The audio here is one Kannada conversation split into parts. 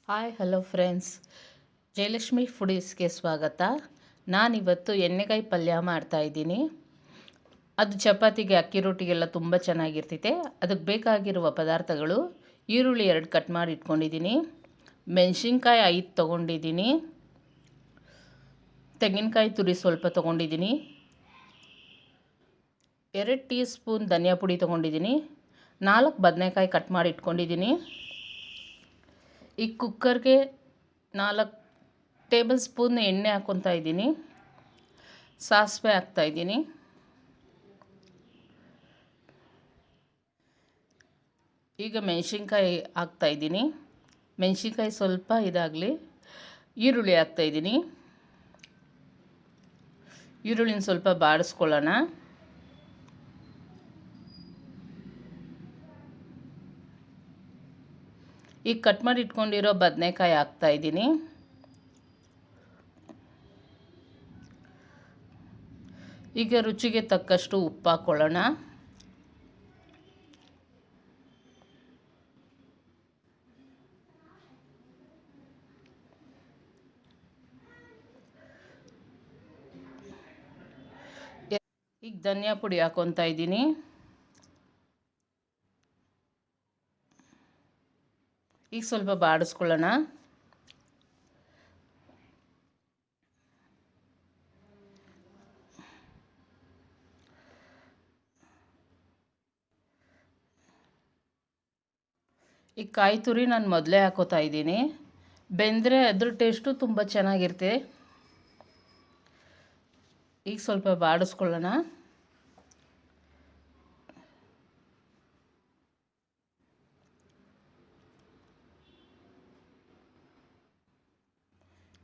ಹಾಯ್ ಹಲೋ ಫ್ರೆಂಡ್ಸ್, ಜಯಲಕ್ಷ್ಮಿ ಫುಡೀಸ್ಗೆ ಸ್ವಾಗತ. ನಾನಿವತ್ತು ಎಣ್ಣೆಕಾಯಿ ಪಲ್ಯ ಮಾಡ್ತಾಯಿದ್ದೀನಿ. ಅದು ಚಪಾತಿಗೆ, ಅಕ್ಕಿ ರೊಟ್ಟಿಗೆಲ್ಲ ತುಂಬ ಚೆನ್ನಾಗಿರ್ತೈತೆ. ಅದಕ್ಕೆ ಬೇಕಾಗಿರುವ ಪದಾರ್ಥಗಳು: ಈರುಳ್ಳಿ 2 ಕಟ್ ಮಾಡಿ ಇಟ್ಕೊಂಡಿದ್ದೀನಿ, ಮೆಣಸಿನ್ಕಾಯಿ 5 ತೊಗೊಂಡಿದ್ದೀನಿ, ತೆಂಗಿನಕಾಯಿ ತುರಿ ಸ್ವಲ್ಪ ತೊಗೊಂಡಿದ್ದೀನಿ, 2 ಟೀ ಸ್ಪೂನ್ ಧನಿಯಾ ಪುಡಿ ತೊಗೊಂಡಿದ್ದೀನಿ, 4 ಬದನೆಕಾಯಿ ಕಟ್ ಮಾಡಿ ಇಟ್ಕೊಂಡಿದ್ದೀನಿ. ಈ ಕುಕ್ಕರ್ಗೆ 4 ಟೇಬಲ್ ಸ್ಪೂನ್ ಎಣ್ಣೆ ಹಾಕ್ಕೊತಾ ಇದ್ದೀನಿ. ಸಾಸಿವೆ ಹಾಕ್ತಾಯಿದ್ದೀನಿ. ಈಗ ಮೆಣಸಿನ್ಕಾಯಿ ಹಾಕ್ತಾಯಿದ್ದೀನಿ. ಮೆಣಸಿನ್ಕಾಯಿ ಸ್ವಲ್ಪ ಇದಾಗಲಿ. ಈರುಳ್ಳಿ ಹಾಕ್ತಾಯಿದ್ದೀನಿ. ಈರುಳ್ಳಿನ ಸ್ವಲ್ಪ ಬಾಡಿಸ್ಕೊಳ್ಳೋಣ. ಈಗ ಕಟ್ ಮಾಡಿ ಇಟ್ಕೊಂಡಿರೋ ಬದನೆಕಾಯಿ ಹಾಕ್ತಾಯಿದ್ದೀನಿ. ಈಗ ರುಚಿಗೆ ತಕ್ಕಷ್ಟು ಉಪ್ಪು ಹಾಕ್ಕೊಳ್ಳೋಣ. ಈಗ ಧನಿಯಾ ಪುಡಿ ಹಾಕ್ಕೊತಾ ಇದ್ದೀನಿ. ಈಗ ಸ್ವಲ್ಪ ಬಾಡಿಸ್ಕೊಳ್ಳೋಣ. ಈ ಕಾಯಿ ತುರಿ ನಾನು ಮೊದಲೇ ಹಾಕೋತಾ ಇದ್ದೀನಿ. ಬೆಂದರೆ ಅದ್ರ ಟೇಸ್ಟು ತುಂಬ ಚೆನ್ನಾಗಿರುತ್ತೆ. ಈಗ ಸ್ವಲ್ಪ ಬಾಡಿಸ್ಕೊಳ್ಳೋಣ.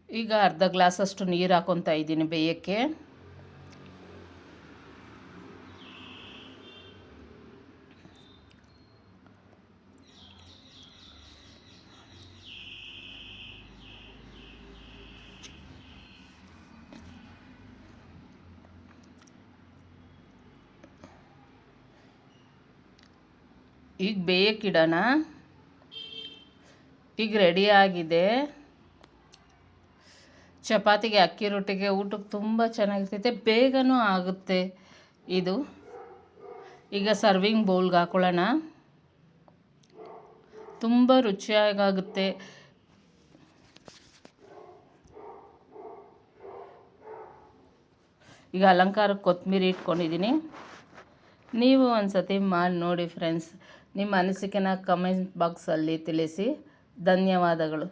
ಈಗ ಅರ್ಧ ಗ್ಲಾಸಷ್ಟು ನೀರು ಹಾಕ್ಕೊತಾ ಇದ್ದೀನಿ ಬೇಯೋಕ್ಕೆ. ಈಗ ಬೇಯಕ್ಕಿಡೋಣ. ಈಗ ರೆಡಿಯಾಗಿದೆ. ಚಪಾತಿಗೆ, ಅಕ್ಕಿ ರೊಟ್ಟಿಗೆ, ಊಟಕ್ಕೆ ತುಂಬ ಚೆನ್ನಾಗಿರ್ತೈತೆ, ಬೇಗನೂ ಆಗುತ್ತೆ ಇದು. ಈಗ ಸರ್ವಿಂಗ್ ಬೌಲ್ಗೆ ಹಾಕೊಳ್ಳೋಣ. ತುಂಬ ರುಚಿಯಾಗುತ್ತೆ. ಈಗ ಅಲಂಕಾರಕ್ಕೆ ಕೊತ್ತಂಬರಿ ಇಟ್ಕೊಂಡಿದ್ದೀನಿ. ನೀವು ಒಂದು ಸತಿ ಮಾಡಿ ನೋಡಿ ಫ್ರೆಂಡ್ಸ್. ನಿಮ್ಮ ಅನಿಸಿಕೆನ ಕಮೆಂಟ್ ಬಾಕ್ಸಲ್ಲಿ ತಿಳಿಸಿ. ಧನ್ಯವಾದಗಳು.